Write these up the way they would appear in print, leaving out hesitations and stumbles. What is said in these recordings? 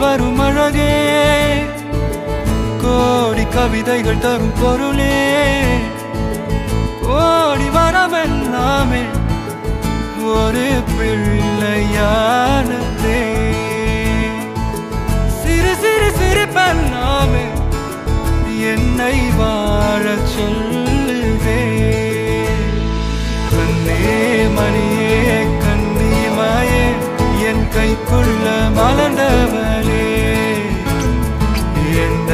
வரும் அழகே, கோடி கவிதைகள் தரும் பொருளே, ஓடி வரவெல்லாமே ஒரு பிள்ளையானதே, சிறு சிறு சிரிப்பெல்லாமே என்னை வாழச் சொல்லுதே. கண்ணே மணியே கண்ணிமாயே என் கைக்குள்ள மலர்ந்தவளே, எந்த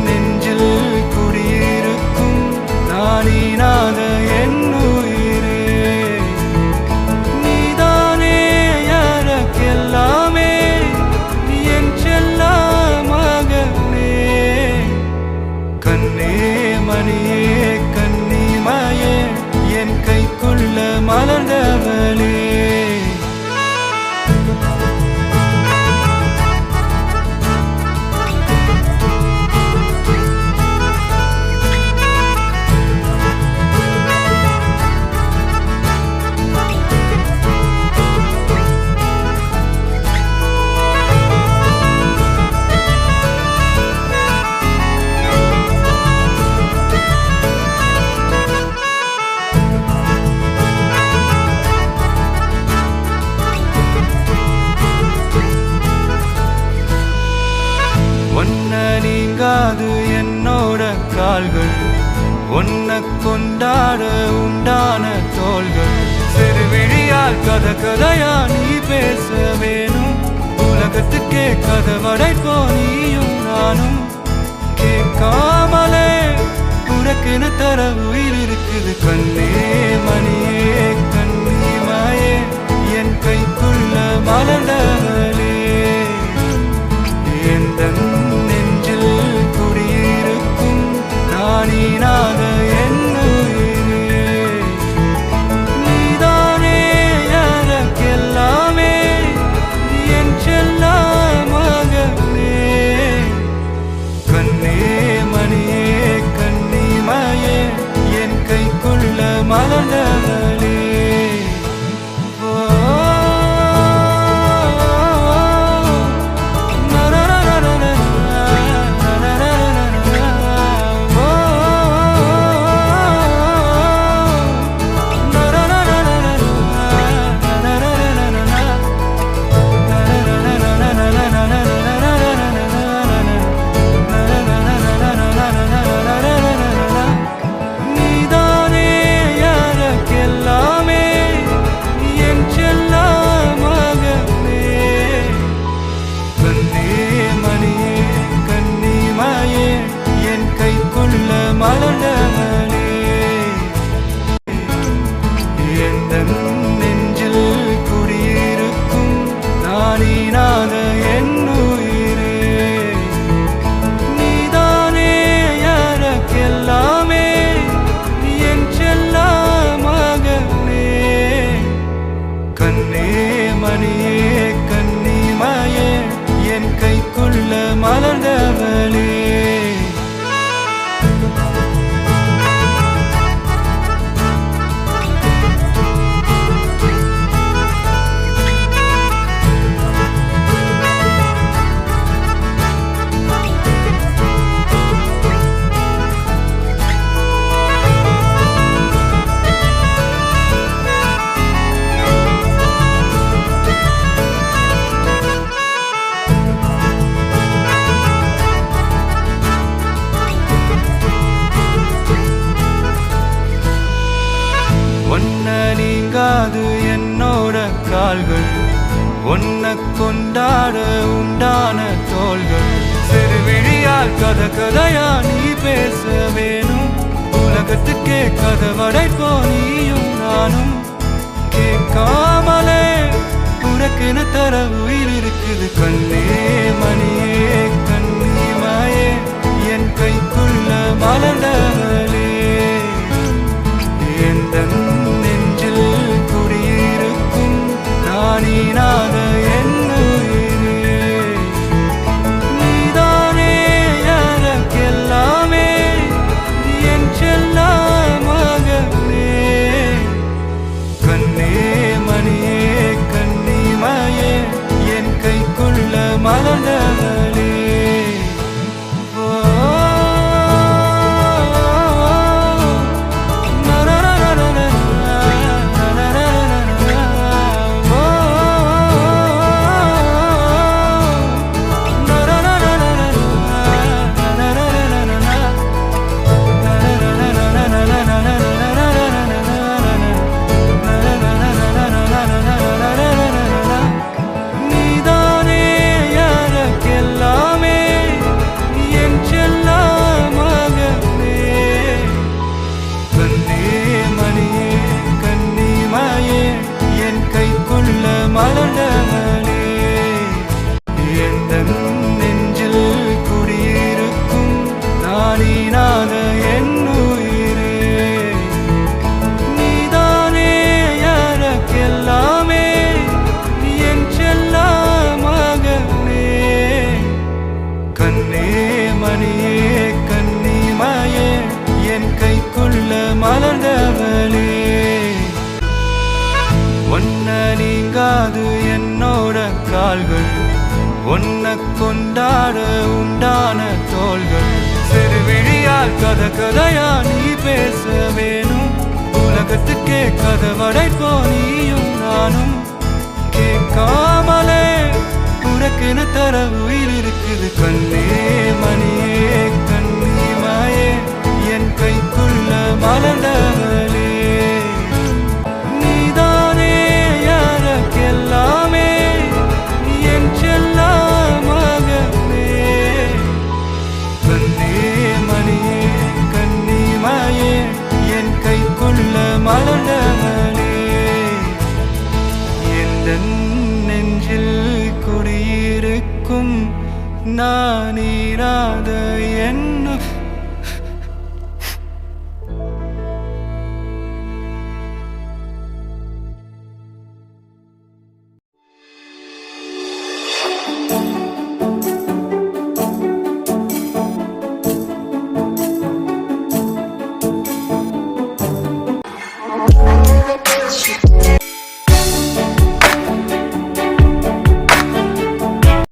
நெஞ்சில் குடியிருக்கும் நானீனாக என் உயிரே, நீதானே எனக்கெல்லாமே என் செல்ல மகனே. கண்ணே மணியே கண்ணிமாயே என் கைக்குள்ள மலர்ந்தவளே. நீங்காது என்னோட கால்கள், ஒன்ன கொண்டாட உண்டான தோள்கள், சிறு விழியால் கதை கதையா நீ பேச வேணும், உலகத்துக்கே கதவடைப்போ நீயும் நானும், கேட்காமலே உனக்கென தர உயிர் இருக்குது. கண்ணே மணியே கண்ணிமாயே என் கைக்குள்ள மலர்ந்தவளே, எந்த நானீனாக என் உயிரே, நீதானே எனக்கெல்லாமே என் செல்ல மகனே. கண்ணே மணியே கண்ணிமாயே என் கைக்குள்ள மலர்ந்தவளே. மலர்ந்தவளே, எந்த நெஞ்சில் குடியிருக்கும் நானீனாக என் உயிரே, நீதானே எனக்கெல்லாமே என் செல்ல மகனே. கண்ணே மணியே கண்ணிமாயே என் கைக்குள்ள மலர்ந்தவளே. நீங்காது என்னோட கால்கள், ஒன்ன கொண்டாட உண்டான தோள்கள், சிறு விழியால் கதை கதையா நீ பேச வேணும், உலகத்துக்கே கதவடைப்போ நீயும் நானும், கேட்காமலே உனக்கென தர உயிர் இருக்குது. கண்ணே மணியே கண்ணிமாயே என் கைக்குள்ள மலர்ந்தவளே, எந்த நெஞ்சில் குடியிருக்கும் நானீனாக என் உயிரே, நீதானே எனக்கெல்லாமே என் செல்ல மகனே. கண்ணே மணியே கண்ணிமாயே என் கைக்குள்ள மலர்ந்தவளே. கண்ணே மணியே கன்னிமாயே என் கைக்குள்ள மலர்ந்தவளே ஒன்ன நீங்காது என்னோட கால்கள் ஒன்ன கொண்டாட உண்டான தோள்கள் சிறுவிழியால் கதையா நீ பேச வேணும் உலகத்துக்கே கதவடைப்போ நீயும் நானும் கேட்காமலே உனக்கென தர உயிர் இருக்குது கண்ணே மணியே கன்னிமாயே என் கைக்குள்ள மலர்ந்தவளே நீதானே யாருக்கெல்லாமே என் செல்ல மகனே கண்ணே மணியே கன்னிமாயே என் கைக்குள்ள மலர்ந்தவளே எந்த நெஞ்சில் குடியிருக்கும் நான் இராத என்ன